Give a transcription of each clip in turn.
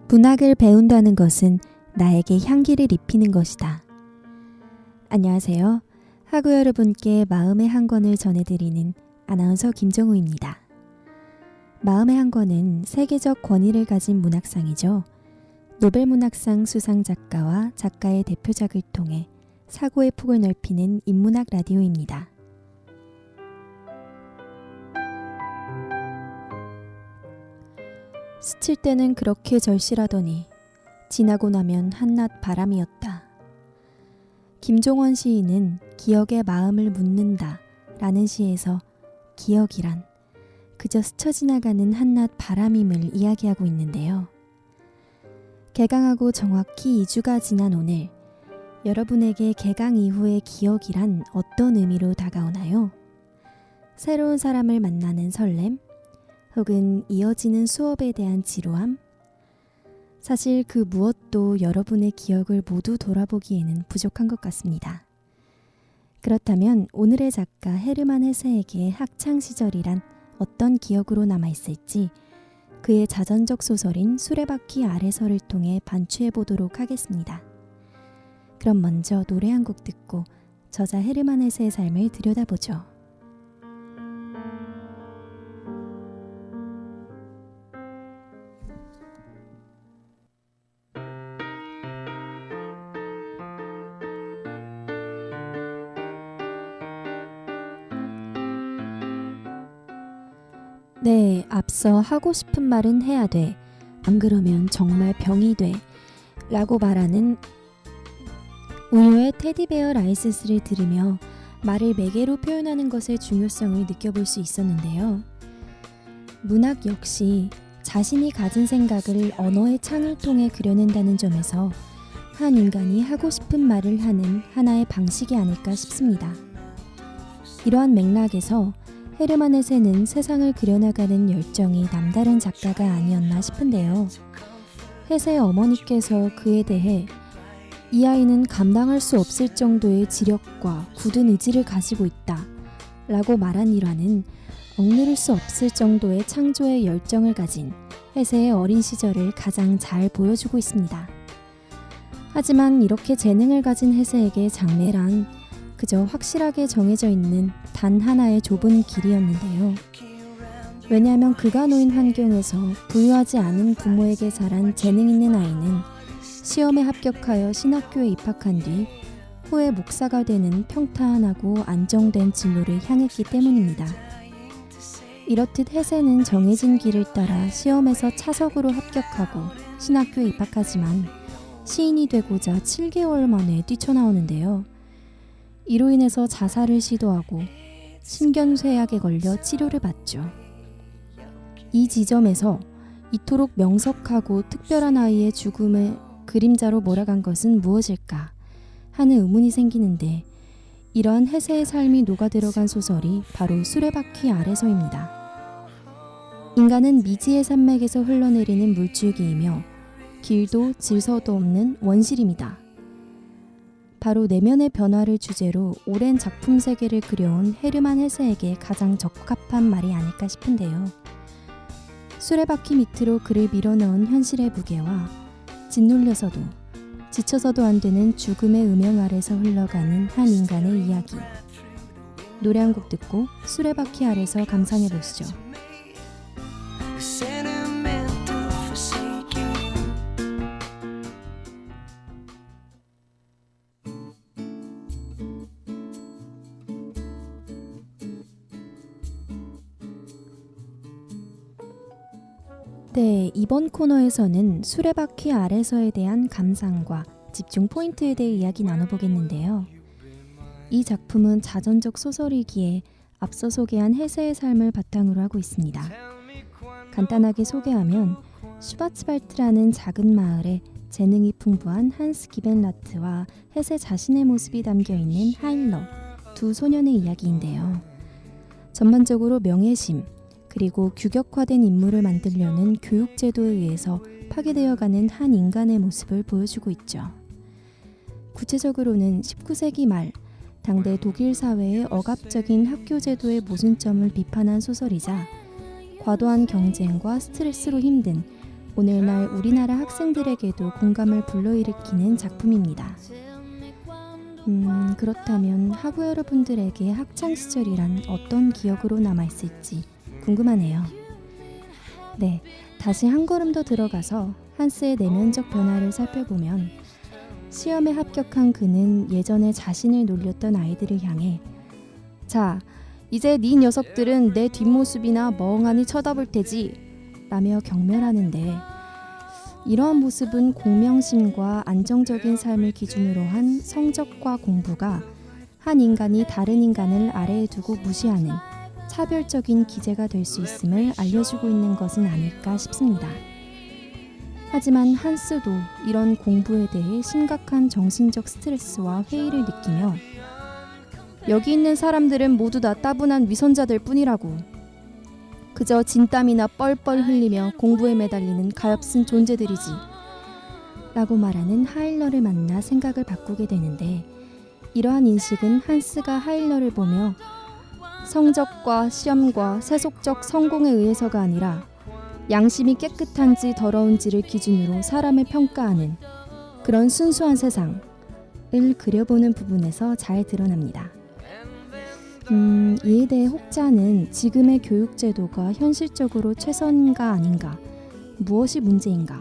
문학을 배운다는 것은 나에게 향기를 입히는 것이다. 안녕하세요. 학우 여러분께 마음의 한 권을 전해드리는 아나운서 김정우입니다. 마음의 한 권은 세계적 권위를 가진 문학상이죠. 노벨문학상 수상 작가와 작가의 대표작을 통해 사고의 폭을 넓히는 인문학 라디오입니다. 스칠 때는 그렇게 절실하더니 지나고 나면 한낮 바람이었다. 김종원 시인은 기억의 마음을 묻는다 라는 시에서 기억이란 그저 스쳐 지나가는 한낮 바람임을 이야기하고 있는데요. 개강하고 정확히 2주가 지난 오늘, 여러분에게 개강 이후의 기억이란 어떤 의미로 다가오나요? 새로운 사람을 만나는 설렘? 혹은 이어지는 수업에 대한 지루함? 사실 그 무엇도 여러분의 기억을 모두 돌아보기에는 부족한 것 같습니다. 그렇다면 오늘의 작가 헤르만 헤세에게 학창시절이란 어떤 기억으로 남아있을지 그의 자전적 소설인 수레바퀴 아래서를 통해 반추해보도록 하겠습니다. 그럼 먼저 노래 한 곡 듣고 저자 헤르만 헤세의 삶을 들여다보죠. 네, 앞서 하고 싶은 말은 해야 돼. 안 그러면 정말 병이 돼. 라고 말하는 우유의 테디베어 라이스를 들으며 말을 매개로 표현하는 것의 중요성을 느껴볼 수 있었는데요. 문학 역시 자신이 가진 생각을 언어의 창을 통해 그려낸다는 점에서 한 인간이 하고 싶은 말을 하는 하나의 방식이 아닐까 싶습니다. 이러한 맥락에서 헤르만 헤세는 세상을 그려나가는 열정이 남다른 작가가 아니었나 싶은데요. 헤세의 어머니께서 그에 대해 이 아이는 감당할 수 없을 정도의 지력과 굳은 의지를 가지고 있다 라고 말한 일화는 억누를 수 없을 정도의 창조의 열정을 가진 헤세의 어린 시절을 가장 잘 보여주고 있습니다. 하지만 이렇게 재능을 가진 헤세에게 장래란 그저 확실하게 정해져 있는 단 하나의 좁은 길이었는데요. 왜냐하면 그가 놓인 환경에서 부유하지 않은 부모에게 자란 재능 있는 아이는 시험에 합격하여 신학교에 입학한 뒤 후에 목사가 되는 평탄하고 안정된 진로를 향했기 때문입니다. 이렇듯 헤세는 정해진 길을 따라 시험에서 차석으로 합격하고 신학교에 입학하지만 시인이 되고자 7개월 만에 뛰쳐나오는데요. 이로 인해서 자살을 시도하고 신경쇠약에 걸려 치료를 받죠. 이 지점에서 이토록 명석하고 특별한 아이의 죽음을 그림자로 몰아간 것은 무엇일까 하는 의문이 생기는데, 이러한 헤세의 삶이 녹아들어간 소설이 바로 수레바퀴 아래서입니다. 인간은 미지의 산맥에서 흘러내리는 물줄기이며 길도 질서도 없는 원실입니다. 바로 내면의 변화를 주제로 오랜 작품 세계를 그려온 헤르만 헤세에게 가장 적합한 말이 아닐까 싶은데요. 수레바퀴 밑으로 그를 밀어넣은 현실의 무게와 짓눌려서도 지쳐서도 안 되는 죽음의 음영 아래서 흘러가는 한 인간의 이야기. 노래 한 곡 듣고 수레바퀴 아래서 감상해 보시죠. 네, 이번 코너에서는 수레바퀴 아래서에 대한 감상과 집중 포인트에 대해 이야기 나눠보겠는데요. 이 작품은 자전적 소설이기에 앞서 소개한 헤세의 삶을 바탕으로 하고 있습니다. 간단하게 소개하면 슈바츠발트라는 작은 마을에 재능이 풍부한 한스 기벤라트와 헤세 자신의 모습이 담겨있는 하일러, 두 소년의 이야기인데요. 전반적으로 명예심, 그리고 규격화된 인물을 만들려는 교육제도에 의해서 파괴되어가는 한 인간의 모습을 보여주고 있죠. 구체적으로는 19세기 말 당대 독일 사회의 억압적인 학교제도의 모순점을 비판한 소설이자 과도한 경쟁과 스트레스로 힘든 오늘날 우리나라 학생들에게도 공감을 불러일으키는 작품입니다. 그렇다면 학우 여러분들에게 학창시절이란 어떤 기억으로 남아있을지 궁금하네요. 네, 다시 한 걸음 더 들어가서 한스의 내면적 변화를 살펴보면 시험에 합격한 그는 예전에 자신을 놀렸던 아이들을 향해 자, 이제 네 녀석들은 내 뒷모습이나 멍하니 쳐다볼 테지 라며 경멸하는데 이러한 모습은 공명심과 안정적인 삶을 기준으로 한 성적과 공부가 한 인간이 다른 인간을 아래에 두고 무시하는 차별적인 기제가 될 수 있음을 알려주고 있는 것은 아닐까 싶습니다. 하지만 한스도 이런 공부에 대해 심각한 정신적 스트레스와 회의를 느끼며 여기 있는 사람들은 모두 다 따분한 위선자들 뿐이라고. 그저 진땀이나 뻘뻘 흘리며 공부에 매달리는 가엾은 존재들이지 라고 말하는 하일러를 만나 생각을 바꾸게 되는데 이러한 인식은 한스가 하일러를 보며 성적과 시험과 세속적 성공에 의해서가 아니라 양심이 깨끗한지 더러운지를 기준으로 사람을 평가하는 그런 순수한 세상을 그려보는 부분에서 잘 드러납니다. 이에 대해 혹자는 지금의 교육제도가 현실적으로 최선인가 아닌가, 무엇이 문제인가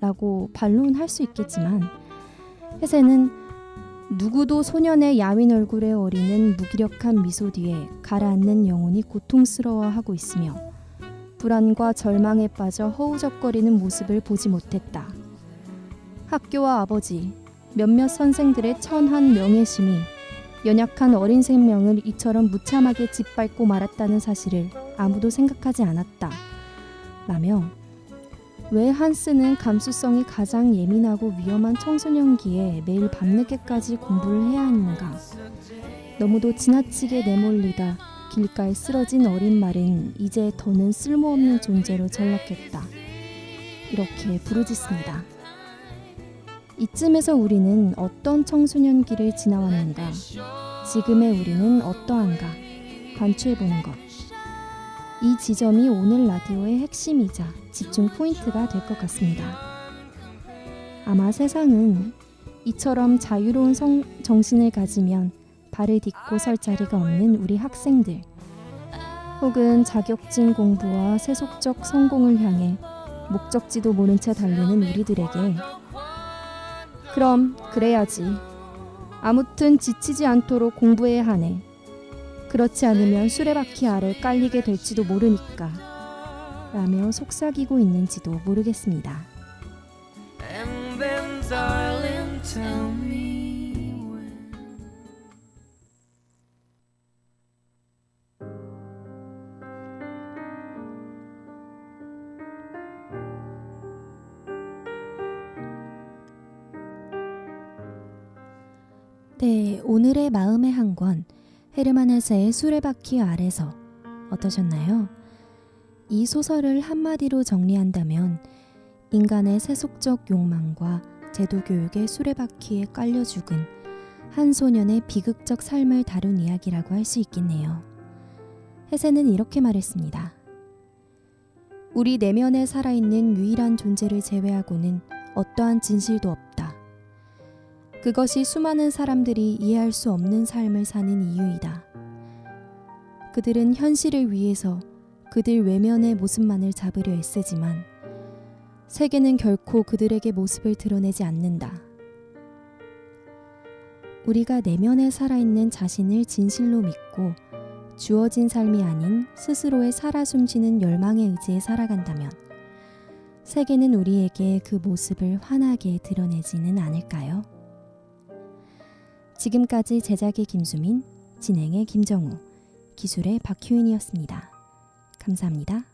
라고 반론할 수 있겠지만 해세는 누구도 소년의 야윈 얼굴에 어리는 무기력한 미소 뒤에 가라앉는 영혼이 고통스러워하고 있으며 불안과 절망에 빠져 허우적거리는 모습을 보지 못했다. 학교와 아버지, 몇몇 선생들의 천한 명예심이 연약한 어린 생명을 이처럼 무참하게 짓밟고 말았다는 사실을 아무도 생각하지 않았다. 라며 왜 한스는 감수성이 가장 예민하고 위험한 청소년기에 매일 밤늦게까지 공부를 해야 했는가? 너무도 지나치게 내몰리다 길가에 쓰러진 어린 말은 이제 더는 쓸모없는 존재로 전락했다. 이렇게 부르짖습니다. 이쯤에서 우리는 어떤 청소년기를 지나왔는가, 지금의 우리는 어떠한가 관추해보는 것. 이 지점이 오늘 라디오의 핵심이자 집중 포인트가 될 것 같습니다. 아마 세상은 이처럼 자유로운 정신을 가지면 발을 딛고 설 자리가 없는 우리 학생들, 혹은 자격증 공부와 세속적 성공을 향해 목적지도 모른 채 달리는 우리들에게 그럼 그래야지. 아무튼 지치지 않도록 공부해야 하네. 그렇지 않으면 수레바퀴 아래 깔리게 될지도 모르니까 라며 속삭이고 있는지도 모르겠습니다. And then, darling, tell me when. 네, 오늘의 마음의 한 권, 헤르만 헤세의 수레바퀴 아래서 어떠셨나요? 이 소설을 한마디로 정리한다면 인간의 세속적 욕망과 제도교육의 수레바퀴에 깔려 죽은 한 소년의 비극적 삶을 다룬 이야기라고 할 수 있겠네요. 헤세는 이렇게 말했습니다. 우리 내면에 살아있는 유일한 존재를 제외하고는 어떠한 진실도 없다. 그것이 수많은 사람들이 이해할 수 없는 삶을 사는 이유이다. 그들은 현실을 위해서 그들 외면의 모습만을 잡으려 애쓰지만 세계는 결코 그들에게 모습을 드러내지 않는다. 우리가 내면에 살아있는 자신을 진실로 믿고 주어진 삶이 아닌 스스로의 살아 숨쉬는 열망에 의지해 살아간다면 세계는 우리에게 그 모습을 환하게 드러내지는 않을까요? 지금까지 제작의 김수민, 진행의 김정우, 기술의 박효인이었습니다. 감사합니다.